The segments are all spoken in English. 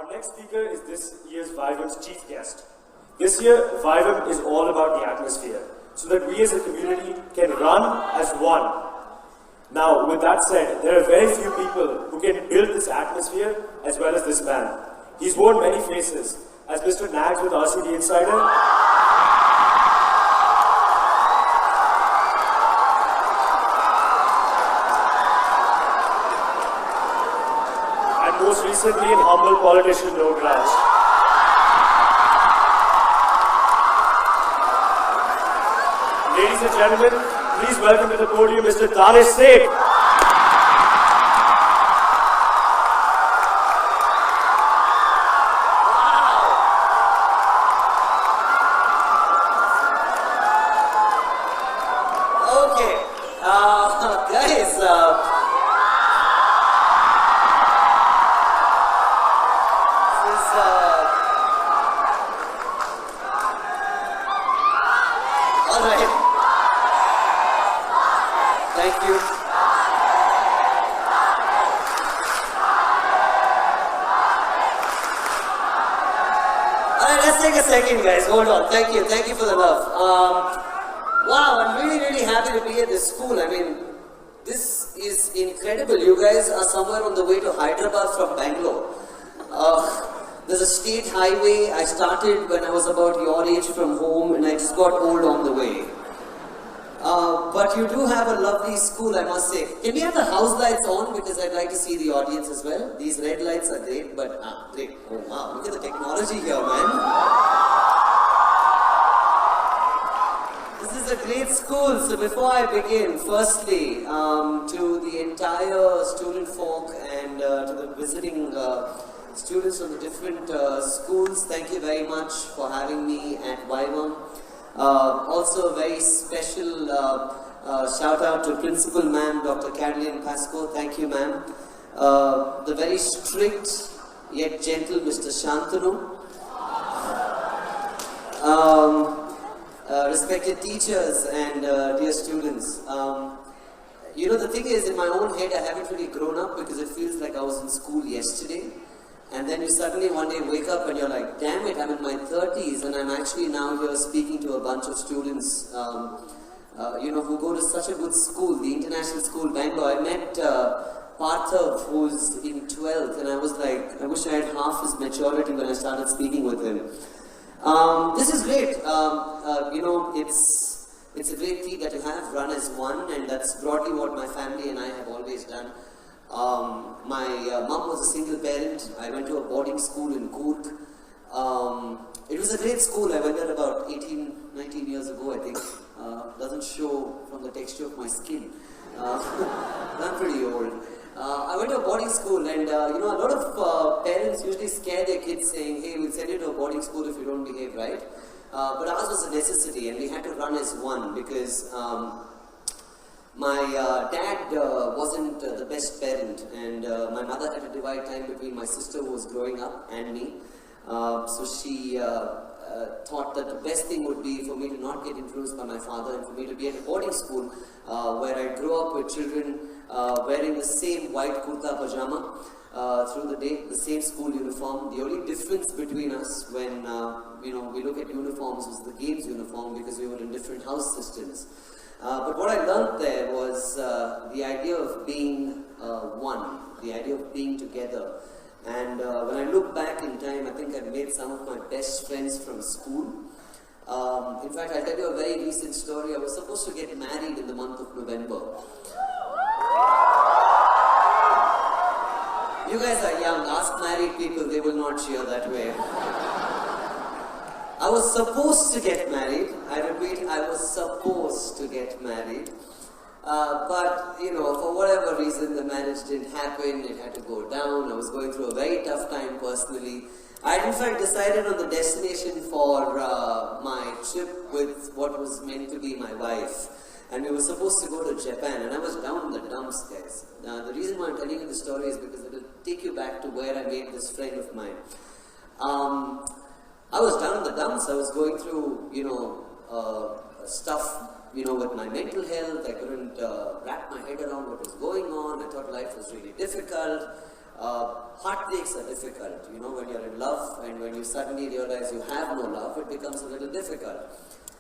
Our next speaker is this year's Vivam's chief guest. This year, Vivam is all about the atmosphere, so that we as a community can run as one. Now, with that said, there are very few people who can build this atmosphere as well as this man. He's worn many faces, as Mr. Nags with RCD Insider, and most recently in humble politician Log Raj. Ladies and gentlemen, please welcome to the podium Mr. Danish Seth. Guys, hold on. Thank you for the love. Wow, I'm really happy to be at this school. I mean, this is incredible. You guys are somewhere on the way to Hyderabad from Bangalore. There's a state highway. I started when I was about your age from home, and I just got old on the way. But you do have a lovely school, I must say. Can we have the house lights on? Because I'd like to see the audience as well. These red lights are great, but great. Oh wow, look at the technology here, man. This is a great school. So before I begin, firstly, to the entire student folk and to the visiting students from the different schools, thank you very much for having me at Vivam. Also a very special shout out to Principal Ma'am, Dr. Caroline Pascoe. Thank you, ma'am. The very strict yet gentle Mr. Shantanu. Respected teachers and dear students. You know, the thing is, in my own head, I haven't really grown up because it feels like I was in school yesterday. And then you suddenly one day wake up and you're like, damn it, I'm in my 30s and I'm actually now here speaking to a bunch of students, you know, who go to such a good school, the International School, Bangalore. I met Parthav, who's in 12th, and I was like, I wish I had half his maturity when I started speaking with him. This is great. You know, it's a great feat that you have run as one, and that's broadly what my family and I have always done. My mom was a single parent. I went to a boarding school in Coorg. It was a great school. I went there about 18, 19 years ago, I think. Doesn't show from the texture of my skin. I'm pretty old. I went to a boarding school, and you know, a lot of parents usually scare their kids saying, hey, we'll send you to a boarding school if you don't behave right. But ours was a necessity, and we had to run as one because my dad wasn't the best parent, and my mother had to divide time between my sister who was growing up and me. So she thought that the best thing would be for me to not get influenced by my father and for me to be at a boarding school where I grew up with children wearing the same white kurta pajama through the day, the same school uniform. The only difference between us when you know, we look at uniforms was the games uniform because we were in different house systems. But what I learned there was the idea of being one, the idea of being together. And when I look back in time, I think I've made some of my best friends from school. In fact, I'll tell you a very recent story. I was supposed to get married in the month of November. You guys are young. Ask married people, they will not cheer that way. I was supposed to get married. I repeat, I was supposed to get married. But, you know, for whatever reason, the marriage didn't happen. It had to go down. I was going through a very tough time personally. I had in fact decided on the destination for my trip with what was meant to be my wife. And we were supposed to go to Japan, and I was down in the dumps, guys. The reason why I'm telling you the story is because it will take you back to where I made this friend of mine. I was down in the dumps. I was going through, you know, stuff, you know, with my mental health. I couldn't wrap my head around what was going on. I thought life was really difficult. Heartbreaks are difficult, you know, when you're in love and when you suddenly realize you have no love, it becomes a little difficult.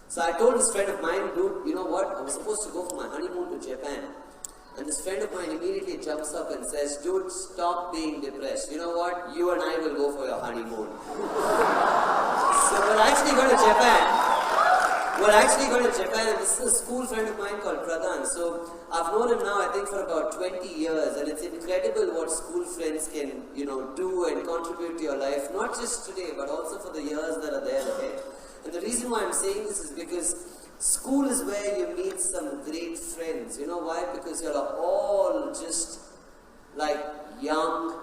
So I told this friend of mine, dude, you know what, I was supposed to go for my honeymoon to Japan. And this friend of mine immediately jumps up and says, dude, stop being depressed. You know what, you and I will go for your honeymoon. So we're actually going to Japan. And this is a school friend of mine called Pradhan. So I've known him now, I think, for about 20 years, and it's incredible what school friends can, you know, do and contribute to your life, not just today, but also for the years that are there ahead. And the reason why I'm saying this is because school is where you meet some great friends. You know why? Because you're all just like young,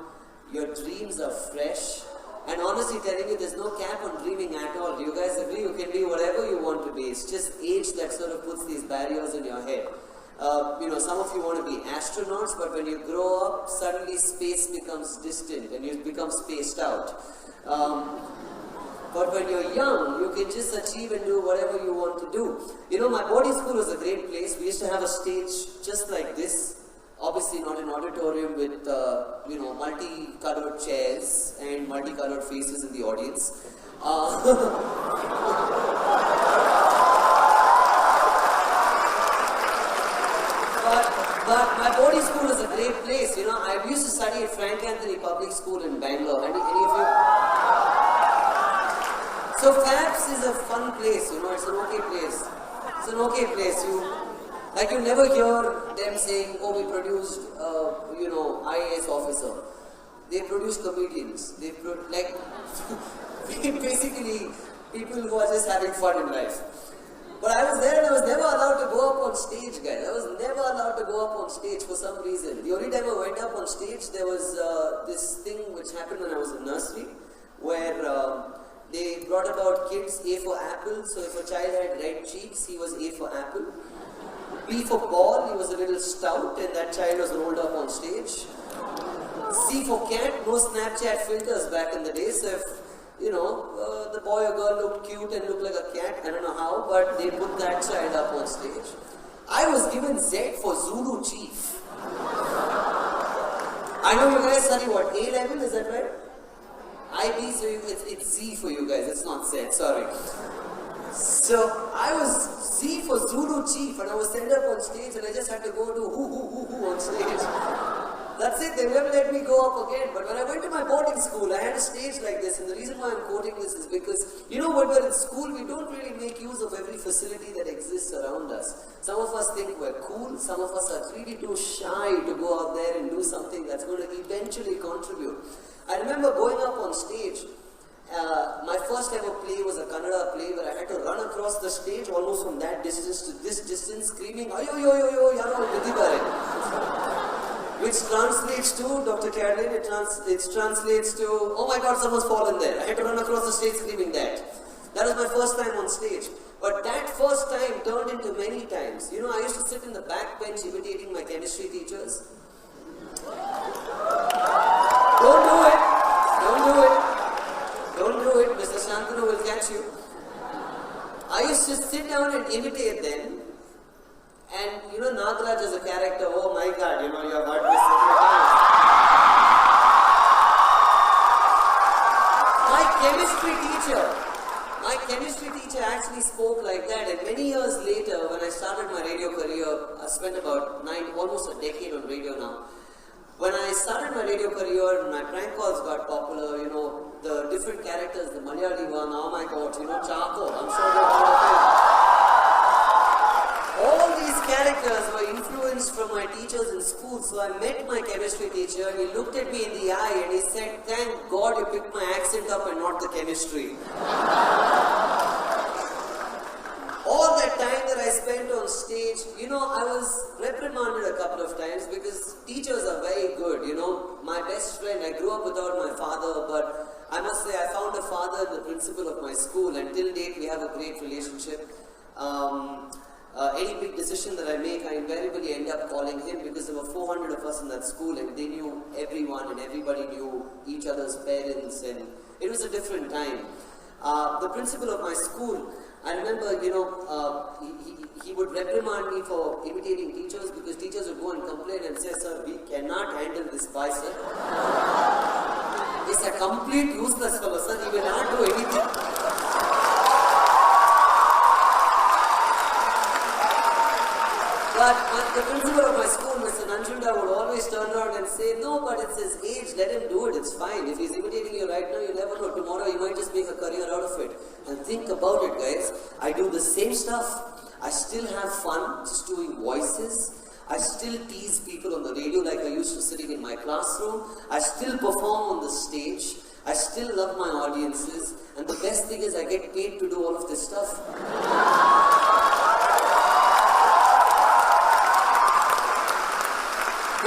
your dreams are fresh. And honestly telling you, there's no cap on dreaming at all. Do you guys agree? You can be whatever you want to be. It's just age that sort of puts these barriers in your head. You know, some of you want to be astronauts, but when you grow up, suddenly space becomes distant and you become spaced out. But when you're young, you can just achieve and do whatever you want to do. You know, my boarding school was a great place. We used to have a stage just like this. Obviously not an auditorium with, you know, multicolored chairs and multicolored faces in the audience. But my boarding school was a great place. You know, I used to study at Frank Anthony Public School in Bangalore. Any of you? So FAPS is a fun place, you know, it's an okay place. It's an okay place. You never hear them saying, oh, we produced, you know, IAS officer. They produce comedians. Basically, people who are just having fun in life. But I was there and I was never allowed to go up on stage, guys. I was never allowed to go up on stage for some reason. The only time I went up on stage, there was this thing which happened when I was in nursery, where they brought about kids A for apple. So if a child had red cheeks, he was A for apple. B for ball, he was a little stout and that child was rolled up on stage. C for cat, no Snapchat filters back in the day, so if, you know, the boy or girl looked cute and looked like a cat, I don't know how, but they put that child up on stage. I was given Z for Zulu chief. I know you guys study what, A level, is that right? IB, so it's Z for you guys, it's not Z, sorry. So I was Z for Zulu chief and I was sent up on stage and I just had to go to hoo on stage. That's it, they never let me go up again. But when I went to my boarding school, I had a stage like this, and the reason why I'm quoting this is because, you know, when we're in school, we don't really make use of every facility that exists around us. Some of us think we're cool, some of us are really too shy to go out there and do something that's going to eventually contribute. I remember going up on stage. My first ever play was a Kannada play where I had to run across the stage almost from that distance to this distance, screaming, "Ayo, yo, yo, yo, yaro, vidibare." Which translates to, Dr. Caroline, it translates to, oh my God, someone's fallen there. I had to run across the stage screaming that. That was my first time on stage. But that first time turned into many times. You know, I used to sit in the back bench imitating my chemistry teachers. Don't do it. Don't do it. Don't do it. Mr. Shantanu will catch you. I used to sit down and imitate them. And you know, Nagaraj is a character, oh my God, you know, you have heard this so many times. My chemistry teacher actually spoke like that, and many years later, when I started my radio career, I spent about almost a decade on radio now. When I started my radio career, my prank calls got popular, you know, the different characters, the Malayali one, oh my God, you know, Chaco, I'm sure you've heard of him. All these characters were influenced from my teachers in school, so I met my chemistry teacher, he looked at me in the eye and he said, thank God you picked my accent up and not the chemistry. All that time that I spent on stage, you know, I was reprimanded a couple of times because teachers are very good, you know. My best friend, I grew up without my father, but I must say I found a father in the principal of my school, and till date we have a great relationship. Any big decision that I make, I invariably end up calling him because there were 400 of us in that school and they knew everyone and everybody knew each other's parents, and it was a different time. The principal of my school, I remember, he would reprimand me for imitating teachers because teachers would go and complain and say, sir, we cannot handle this boy, sir. He's a complete useless fellow, sir. He will not do anything. But the principal of my school, Mr. Nanjunda, would always turn around and say, no, but it's his age, let him do it, it's fine. If he's imitating you right now, you never know. Tomorrow he might just make a career out of it. And think about it, guys. I do the same stuff. I still have fun just doing voices. I still tease people on the radio like I used to sitting in my classroom. I still perform on the stage. I still love my audiences. And the best thing is I get paid to do all of this stuff.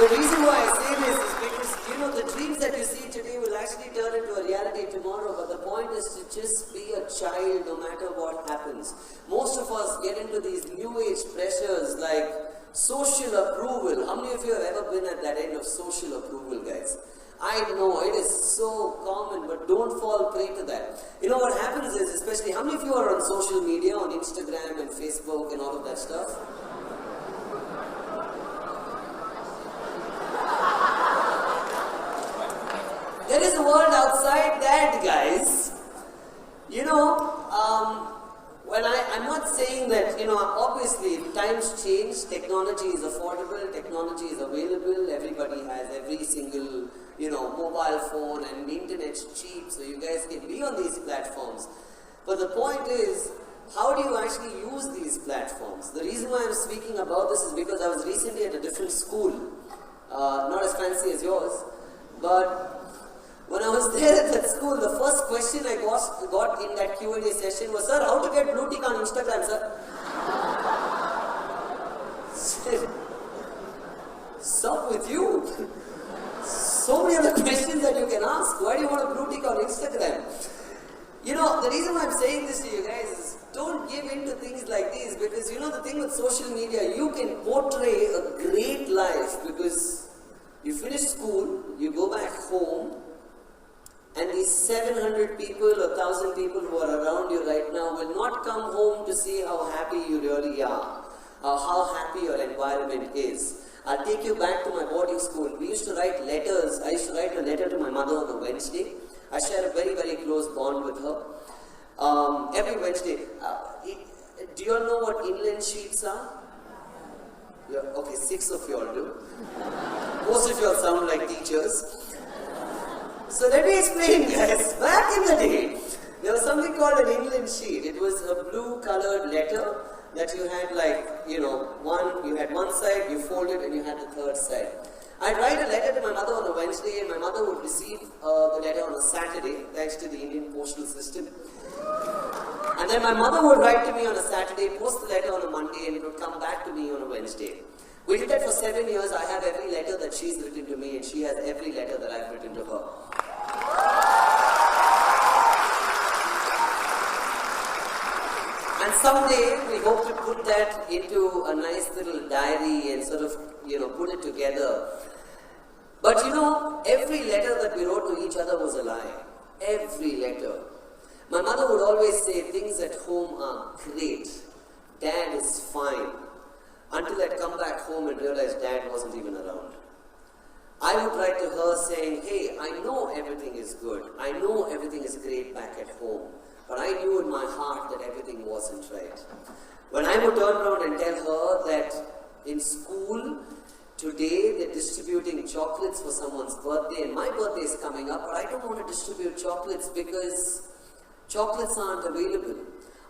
The reason why I say this is because, the dreams that you see today will actually turn into a reality tomorrow, but the point is to just be a child no matter what happens. Most of us get into these new age pressures like social approval. How many of you have ever been at that end of social approval, guys? I know, it is so common, but don't fall prey to that. What happens is, especially, how many of you are on social media, on Instagram and Facebook and all of that stuff? There is a world outside that, guys. I'm not saying that, obviously times change, technology is affordable, technology is available, everybody has every single, mobile phone and the internet's cheap, so you guys can be on these platforms. But the point is, how do you actually use these platforms? The reason why I'm speaking about this is because I was recently at a different school, not as fancy as yours, but when I was there at that school, the first question I got in that Q&A session was, sir, how to get blue tick on Instagram, sir? What's up with you? So many other questions that you can ask. Why do you want a blue tick on Instagram? The reason why I'm saying this to you guys is don't give in to things like these because the thing with social media, you can portray a great life because you finish school, you go back home, and these 700 people or 1,000 people who are around you right now will not come home to see how happy you really are, or how happy your environment is. I'll take you back to my boarding school. We used to write letters. I used to write a letter to my mother on a Wednesday. I share a very, very close bond with her. Every Wednesday. Do you all know what inland sheets are? Yeah, okay, 6 of you all do. Most of you all sound like teachers. So let me explain, guys. Back in the day, there was something called an inland sheet. It was a blue colored letter that you had you had one side, you folded and you had the third side. I'd write a letter to my mother on a Wednesday and my mother would receive the letter on a Saturday, thanks to the Indian postal system. And then my mother would write to me on a Saturday, post the letter on a Monday and it would come back to me on a Wednesday. We did that for 7 years. I have every letter that she's written to me and she has every letter that I've written to her. And someday we hope to put that into a nice little diary and sort of, put it together. But every letter that we wrote to each other was a lie. Every letter. My mother would always say things at home are great. Dad is fine. Until I'd come back home and realize Dad wasn't even around. I would write to her saying, hey, I know everything is good. I know everything is great back at home. But I knew in my heart that everything wasn't right. When I would turn around and tell her that in school, today they're distributing chocolates for someone's birthday and my birthday is coming up, but I don't want to distribute chocolates because chocolates aren't available.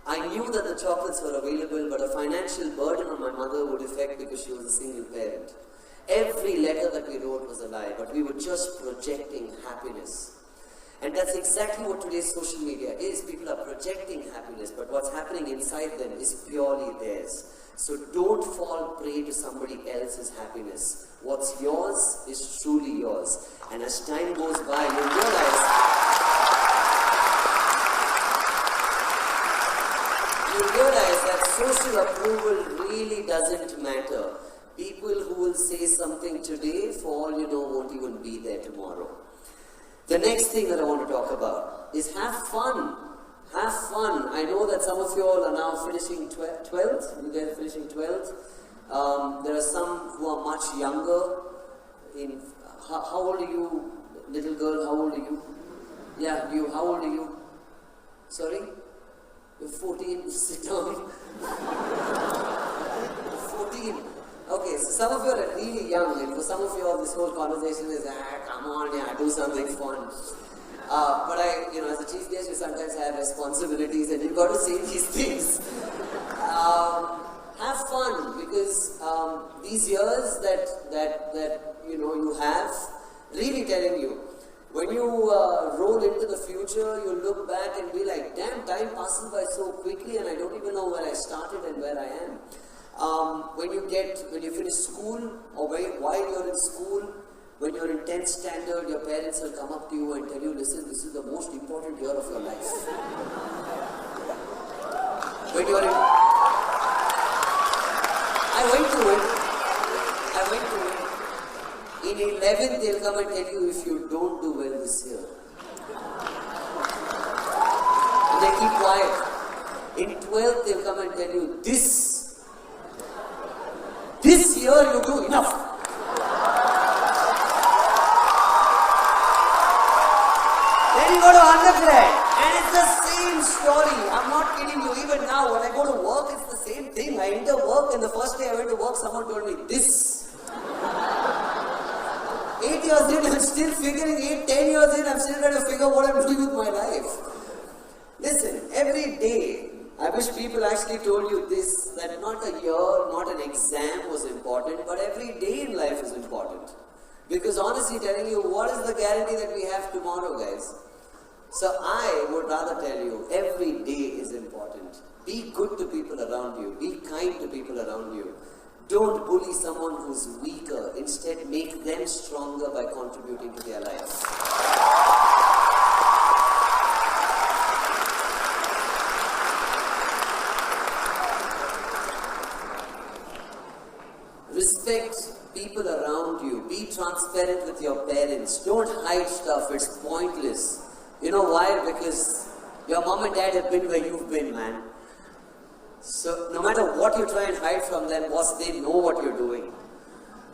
I knew that the chocolates were available, but a financial burden on my mother would affect because she was a single parent. Every letter that we wrote was a lie, but we were just projecting happiness. And that's exactly what today's social media is. People are projecting happiness, but what's happening inside them is purely theirs. So don't fall prey to somebody else's happiness. What's yours is truly yours. And as time goes by, you'll realize that social approval really doesn't matter. People who will say something today, for all you know, won't even be there tomorrow. The next thing that I want to talk about is have fun. have fun. I know that some of you all are now finishing 12th. You guys are finishing 12th. There are some who are much younger. How old are you, little girl? How old are you? Yeah, you. How old are you? Sorry? You're 14. Sit down. 14. Okay, so some of you are really young, and for some of you all, this whole conversation is, come on, yeah, do something fun. But as a chief guest, you sometimes have responsibilities, and you've got to say these things. Have fun, because these years that you have, really telling you, when you roll into the future, you look back and be like, damn, time passes by so quickly, and I don't even know where I started and where I am. When you finish school, or while you're in school, when you're in 10th standard, your parents will come up to you and tell you, listen, this is the most important year of your life. When you're in... I went to it. In 11th, they'll come and tell you if you don't do well this year. And they keep quiet. In 12th, they'll come and tell you, this year you do enough. Then you go to undergrad, and it's the same story. I'm not kidding you. Even now, when I go to work, it's the same thing. I enter work, and the first day I went to work, someone told me, this. 8 years in, I'm still figuring 10 years in, I'm still trying to figure what I'm doing with my life. Listen, every day, I wish people actually told you this, that not a year, not an exam was important, but every day in life is important. Because honestly telling you, what is the guarantee that we have tomorrow, guys? So I would rather tell you, every day is important. Be good to people around you. Be kind to people around you. Don't bully someone who's weaker. Instead, make them stronger by contributing to their lives. Respect people around you. Be transparent with your parents. Don't hide stuff. It's pointless. You know why? Because your mom and dad have been where you've been, man. So no matter what you try and hide from them, boss, they know what you're doing.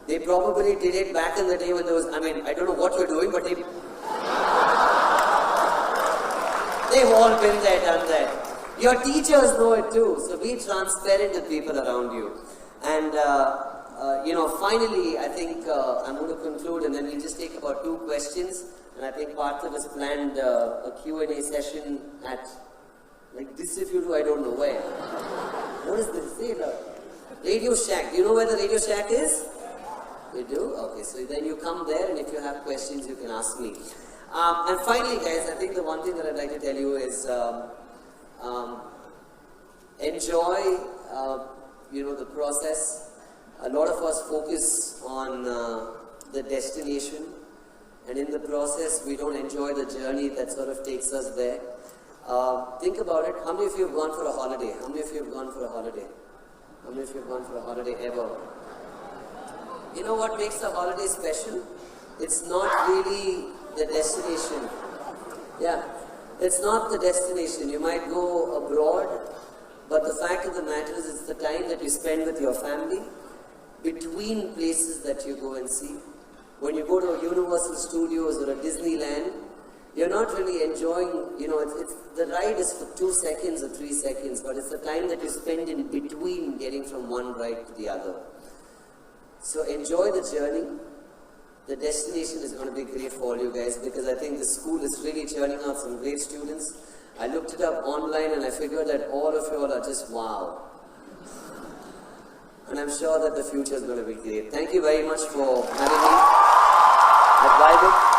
They probably did it back in the day when there was, I don't know what you're doing, but they've all been there, done that. Your teachers know it too. So be transparent with people around you. And finally, I think I'm going to conclude, and then we'll just take about 2 questions. And I think Partha has planned a Q&A session at, like this if you do, I don't know where. What is this? Say Radio Shack. Do you know where the Radio Shack is? You do? Okay, so then you come there, and if you have questions, you can ask me. And finally, guys, I think the one thing that I'd like to tell you is enjoy, the process. A lot of us focus on the destination, and in the process, we don't enjoy the journey that sort of takes us there. Think about it. How many of you have gone for a holiday? How many of you have gone for a holiday? How many of you have gone for a holiday ever? You know what makes a holiday special? It's not really the destination. Yeah, it's not the destination. You might go abroad, but the fact of the matter is it's the time that you spend with your family between places that you go and see. When you go to a Universal Studios or a Disneyland, you're not really enjoying, the ride is for 2 seconds or 3 seconds, but it's the time that you spend in between getting from one ride to the other. So enjoy the journey. The destination is going to be great for all you guys, because I think the school is really churning out some great students. I looked it up online and I figured that all of you all are just wow. And I'm sure that the future is going to be great. Thank you very much for having me at Bible.